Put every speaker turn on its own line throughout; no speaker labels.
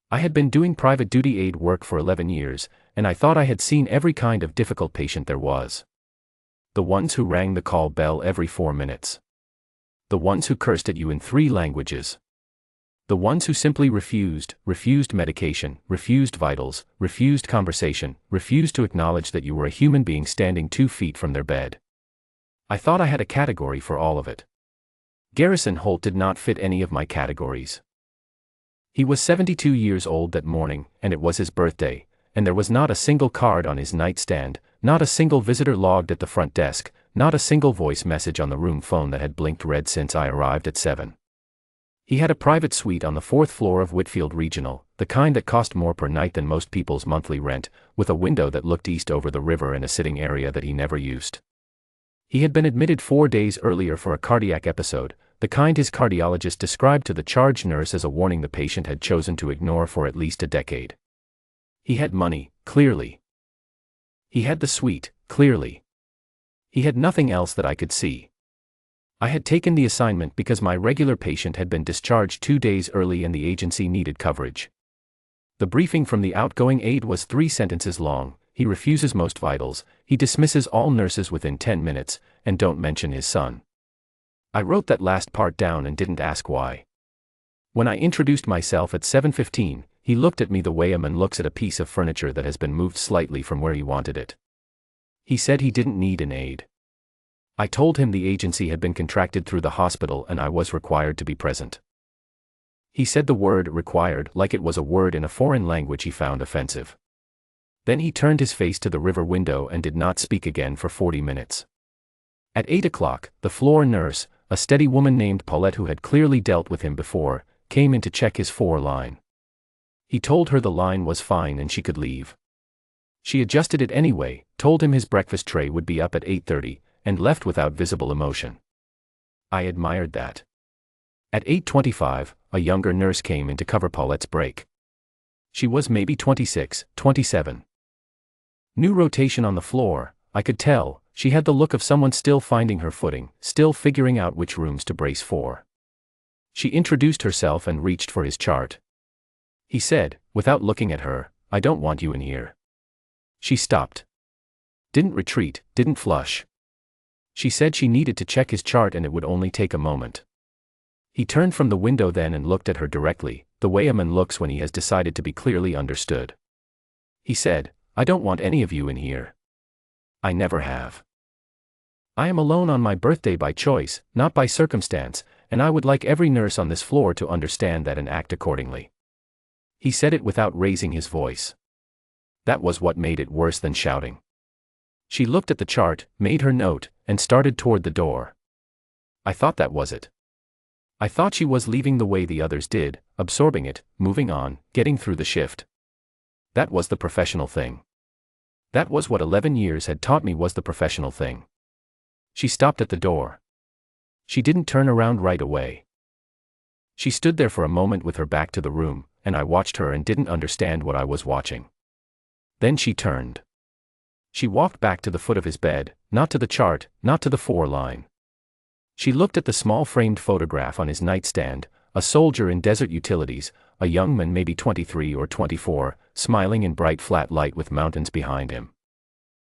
I had been doing private duty aid work for 11 years, and I thought I had seen every kind of difficult patient there was. The ones who rang the call bell every 4 minutes. The ones who cursed at you in 3 languages. The ones who simply refused medication, refused vitals, refused conversation, refused to acknowledge that you were a human being standing 2 feet from their bed. I thought I had a category for all of it. Garrison Holt did not fit any of my categories. He was 72 years old that morning, and it was his birthday, and there was not a single card on his nightstand, not a single visitor logged at the front desk, not a single voice message on the room phone that had blinked red since I arrived at 7. He had a private suite on the 4th floor of Whitfield Regional, the kind that cost more per night than most people's monthly rent, with a window that looked east over the river and a sitting area that he never used. He had been admitted 4 days earlier for a cardiac episode, the kind his cardiologist described to the charge nurse as a warning the patient had chosen to ignore for at least a decade. He had money, clearly. He had the suite, clearly. He had nothing else that I could see. I had taken the assignment because my regular patient had been discharged 2 days early and the agency needed coverage. The briefing from the outgoing aide was 3 sentences long. He refuses most vitals, he dismisses all nurses within 10 minutes, and don't mention his son. I wrote that last part down and didn't ask why. When I introduced myself at 7:15, he looked at me the way a man looks at a piece of furniture that has been moved slightly from where he wanted it. He said he didn't need an aide. I told him the agency had been contracted through the hospital and I was required to be present. He said the word required like it was a word in a foreign language he found offensive. Then he turned his face to the river window and did not speak again for 40 minutes. At 8 o'clock, the floor nurse, a steady woman named Paulette who had clearly dealt with him before, came in to check his 4 line. He told her the line was fine and she could leave. She adjusted it anyway, told him his breakfast tray would be up at 8:30, and left without visible emotion. I admired that. At 8:25, a younger nurse came in to cover Paulette's break. She was maybe 26, 27. New rotation on the floor, I could tell. She had the look of someone still finding her footing, still figuring out which rooms to brace for. She introduced herself and reached for his chart. He said, without looking at her, "I don't want you in here." She stopped. Didn't retreat, didn't flush. She said she needed to check his chart and it would only take a moment. He turned from the window then and looked at her directly, the way a man looks when he has decided to be clearly understood. He said, "I don't want any of you in here. I never have. I am alone on my birthday by choice, not by circumstance, and I would like every nurse on this floor to understand that and act accordingly." He said it without raising his voice. That was what made it worse than shouting. She looked at the chart, made her note, and started toward the door. I thought that was it. I thought she was leaving the way the others did, absorbing it, moving on, getting through the shift. That was the professional thing. That was what 11 years had taught me was the professional thing. She stopped at the door. She didn't turn around right away. She stood there for a moment with her back to the room, and I watched her and didn't understand what I was watching. Then she turned. She walked back to the foot of his bed, not to the chart, not to the 4 line. She looked at the small framed photograph on his nightstand, a soldier in desert utilities, a young man maybe 23 or 24, smiling in bright flat light with mountains behind him.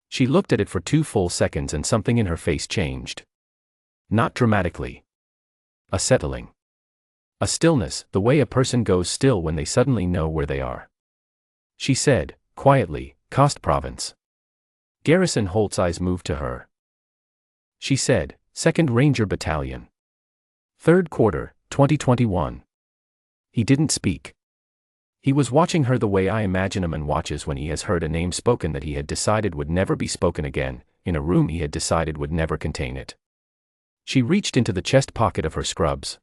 She looked at it for 2 full seconds and something in her face changed. Not dramatically. A settling. A stillness, the way a person goes still when they suddenly know where they are. She said, quietly, "Coast Province." Garrison Holt's eyes moved to her. She said, "2nd Ranger Battalion. 3rd quarter, 2021. He didn't speak. He was watching her the way I imagine a man watches when he has heard a name spoken that he had decided would never be spoken again, in a room he had decided would never contain it. She reached into the chest pocket of her scrubs.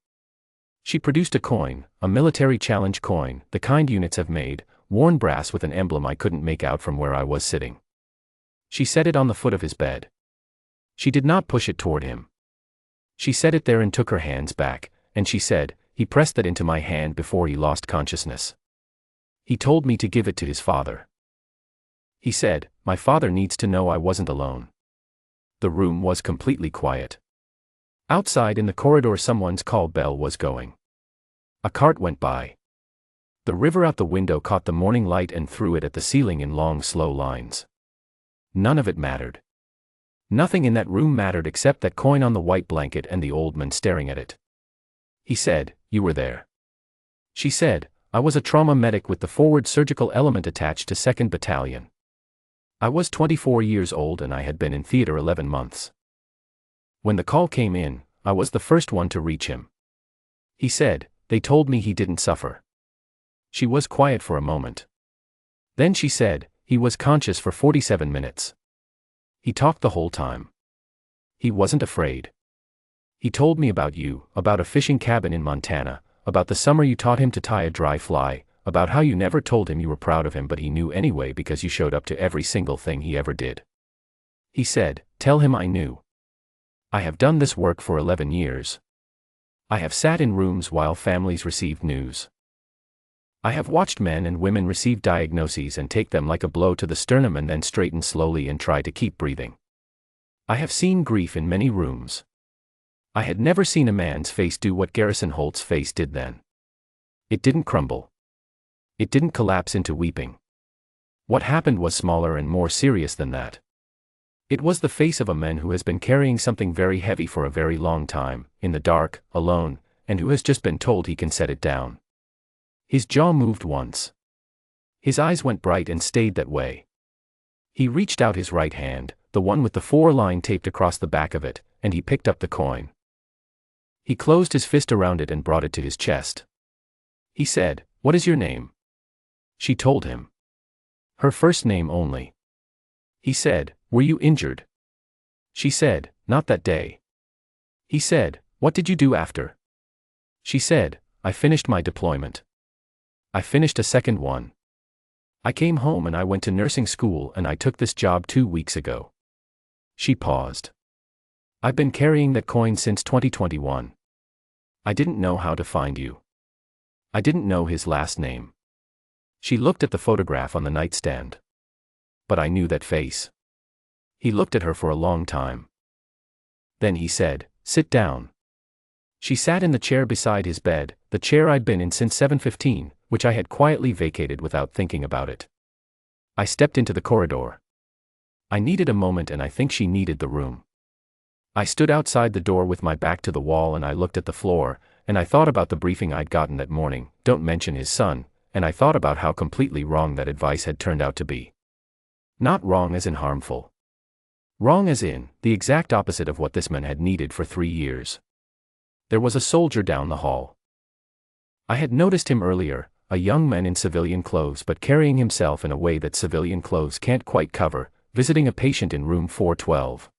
She produced a coin, a military challenge coin, the kind units have made, worn brass with an emblem I couldn't make out from where I was sitting. She set it on the foot of his bed. She did not push it toward him. She set it there and took her hands back, and she said, "He pressed that into my hand before he lost consciousness. He told me to give it to his father. He said, my father needs to know I wasn't alone." The room was completely quiet. Outside in the corridor someone's call bell was going. A cart went by. The river out the window caught the morning light and threw it at the ceiling in long, slow lines. None of it mattered. Nothing in that room mattered except that coin on the white blanket and the old man staring at it. He said, "You were there." She said, "I was a trauma medic with the forward surgical element attached to 2nd Battalion. I was 24 years old and I had been in theater 11 months. When the call came in, I was the first one to reach him. He said, they told me he didn't suffer." She was quiet for a moment. Then she said, "He was conscious for 47 minutes. He talked the whole time. He wasn't afraid. He told me about you, about a fishing cabin in Montana, about the summer you taught him to tie a dry fly, about how you never told him you were proud of him but he knew anyway because you showed up to every single thing he ever did. He said, tell him I knew. I have done this work for 11 years. I have sat in rooms while families received news. I have watched men and women receive diagnoses and take them like a blow to the sternum and then straighten slowly and try to keep breathing. I have seen grief in many rooms. I had never seen a man's face do what Garrison Holt's face did then. It didn't crumble. It didn't collapse into weeping. What happened was smaller and more serious than that. It was the face of a man who has been carrying something very heavy for a very long time, in the dark, alone, and who has just been told he can set it down. His jaw moved once. His eyes went bright and stayed that way. He reached out his right hand, the one with the 4 line taped across the back of it, and he picked up the coin. He closed his fist around it and brought it to his chest. He said, "What is your name?" She told him. Her first name only. He said, "Were you injured?" She said, "Not that day." He said, "What did you do after?" She said, "I finished my deployment. I finished a second one. I came home and I went to nursing school and I took this job 2 weeks ago." She paused. "I've been carrying that coin since 2021. I didn't know how to find you. I didn't know his last name." She looked at the photograph on the nightstand. "But I knew that face." He looked at her for a long time. Then he said, "Sit down." She sat in the chair beside his bed, the chair I'd been in since 7:15, which I had quietly vacated without thinking about it. I stepped into the corridor. I needed a moment and I think she needed the room. I stood outside the door with my back to the wall and I looked at the floor, and I thought about the briefing I'd gotten that morning, don't mention his son, and I thought about how completely wrong that advice had turned out to be. Not wrong as in harmful. Wrong as in, the exact opposite of what this man had needed for 3 years. There was a soldier down the hall. I had noticed him earlier, a young man in civilian clothes but carrying himself in a way that civilian clothes can't quite cover, visiting a patient in room 412.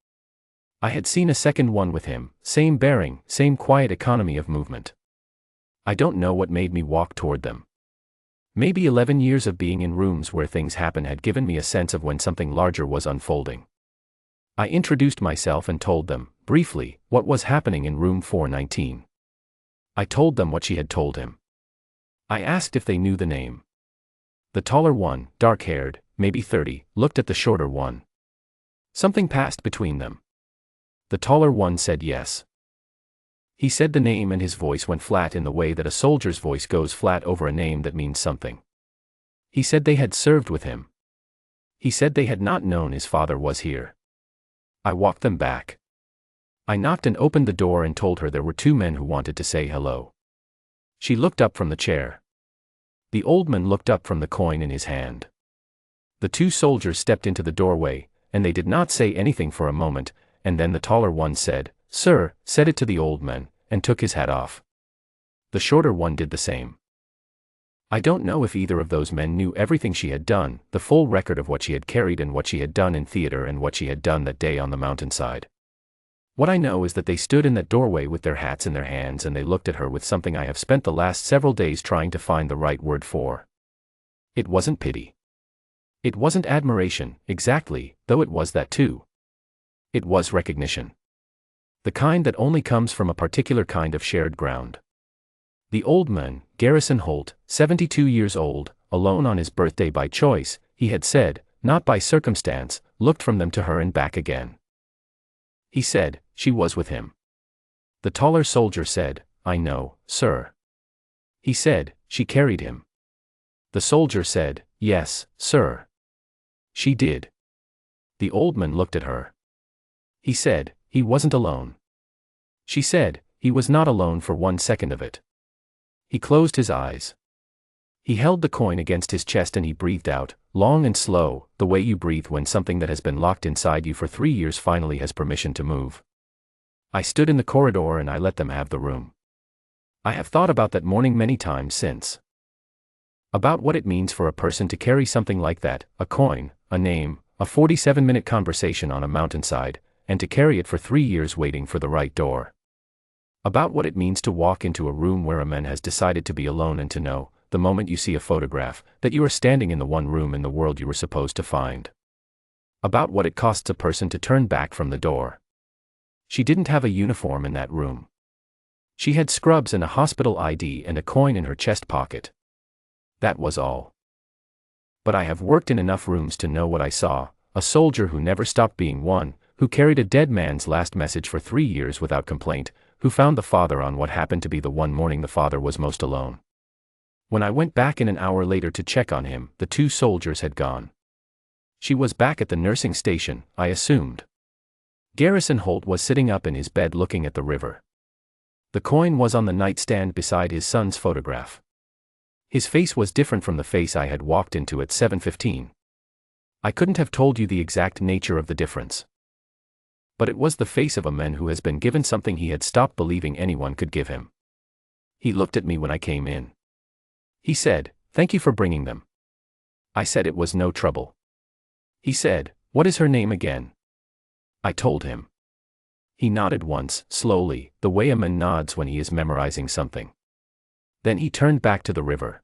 I had seen a second one with him, same bearing, same quiet economy of movement. I don't know what made me walk toward them. Maybe 11 years of being in rooms where things happen had given me a sense of when something larger was unfolding. I introduced myself and told them, briefly, what was happening in room 419. I told them what she had told him. I asked if they knew the name. The taller one, dark-haired, maybe 30, looked at the shorter one. Something passed between them. The taller one said yes. He said the name and his voice went flat in the way that a soldier's voice goes flat over a name that means something. He said they had served with him. He said they had not known his father was here. I walked them back. I knocked and opened the door and told her there were 2 men who wanted to say hello. She looked up from the chair. The old man looked up from the coin in his hand. The 2 soldiers stepped into the doorway, and they did not say anything for a moment, and then the taller one said, "Sir," said it to the old man, and took his hat off. The shorter one did the same. I don't know if either of those men knew everything she had done, the full record of what she had carried and what she had done in theater and what she had done that day on the mountainside. What I know is that they stood in that doorway with their hats in their hands and they looked at her with something I have spent the last several days trying to find the right word for. It wasn't pity. It wasn't admiration, exactly, though it was that too. It was recognition. The kind that only comes from a particular kind of shared ground. The old man, Garrison Holt, 72 years old, alone on his birthday by choice, he had said, not by circumstance, looked from them to her and back again. He said, she was with him. The taller soldier said, "I know, sir." He said, "She carried him." The soldier said, "Yes, sir." She did. The old man looked at her. He said, he wasn't alone. She said, he was not alone for 1 second of it. He closed his eyes. He held the coin against his chest and he breathed out, long and slow, the way you breathe when something that has been locked inside you for 3 years finally has permission to move. I stood in the corridor and I let them have the room. I have thought about that morning many times since. About what it means for a person to carry something like that, a coin, a name, a 47-minute conversation on a mountainside, and to carry it for 3 years waiting for the right door. About what it means to walk into a room where a man has decided to be alone and to know, the moment you see a photograph, that you are standing in the one room in the world you were supposed to find. About what it costs a person to turn back from the door. She didn't have a uniform in that room. She had scrubs and a hospital ID and a coin in her chest pocket. That was all. But I have worked in enough rooms to know what I saw, a soldier who never stopped being one, who carried a dead man's last message for 3 years without complaint, who found the father on what happened to be the one morning the father was most alone. When I went back in an hour later to check on him, the 2 soldiers had gone. She was back at the nursing station, I assumed. Garrison Holt was sitting up in his bed looking at the river. The coin was on the nightstand beside his son's photograph. His face was different from the face I had walked into at 7:15. I couldn't have told you the exact nature of the difference. But it was the face of a man who has been given something he had stopped believing anyone could give him. He looked at me when I came in. He said, "Thank you for bringing them." I said it was no trouble. He said, "What is her name again?" I told him. He nodded once, slowly, the way a man nods when he is memorizing something. Then he turned back to the river.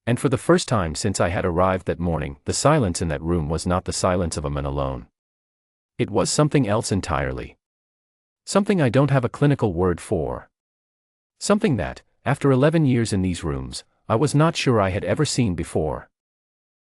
And for the first time since I had arrived that morning, the silence in that room was not the silence of a man alone. It was something else entirely. Something I don't have a clinical word for. Something that, after 11 years in these rooms, I was not sure I had ever seen before.